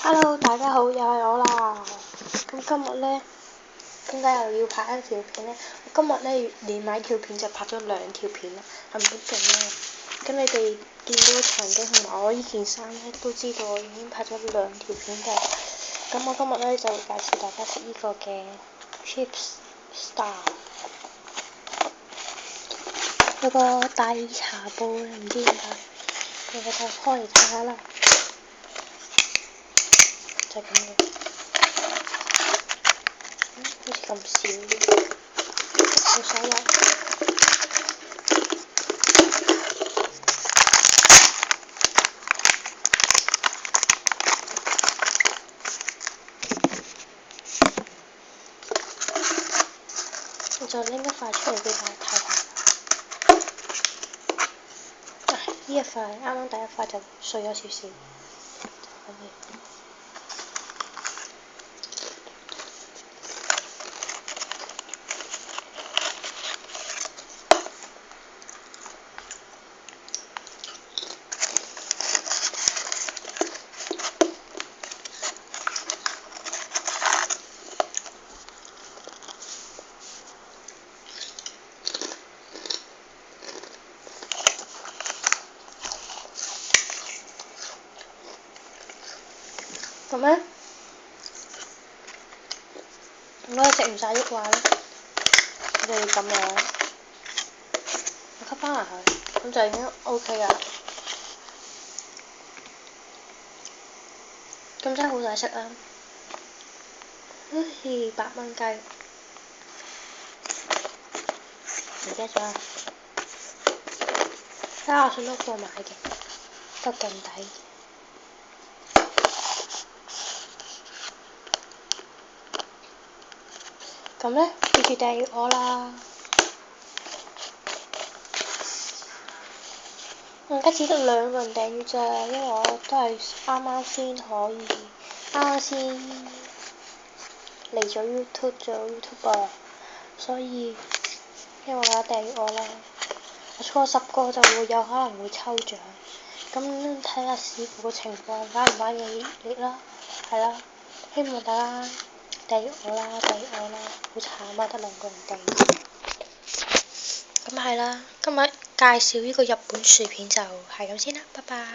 Hello， 大家好，又係我啦。咁今日呢，點解又要拍一條片呢？我今日呢，連買條片就拍咗2條片啦，係咪好勁呢？咁你哋見到個場景同埋我呢件衫呢，都知道我已經拍咗2條片嘅。咁我今日呢，就會介紹大家食呢個嘅 Chips Star， 有個大茶煲，唔知點解，我就開嚟睇下啦。就係咁嘅，好似咁少，冇所謂。我就拎一塊出嚟俾大家睇下。呢一塊啱啱第一塊就碎咗少少，咁呢，如果食唔晒嘅話呢，就要咁樣，我吸翻埋佢，咁就已經 OK 啦。咁真係好抵食啊！好似8蚊雞，唔記得咗啦。喺亞信屋度買嘅，都勁抵。咁呢，記住訂閱我啦。我而家只得2個人訂閱咋，因為我都係啱啱先嚟咗 YouTube 做 YouTuber，所以希望大家訂閱我啦。我錯10個就會有可能會抽獎，咁睇下視乎個情況玩唔玩嘢啦，係啦。希望大家訂閱我啦，好慘啊，得2個人訂閱。咁係啦，今日介紹呢個日本薯片就係咁先啦，拜拜。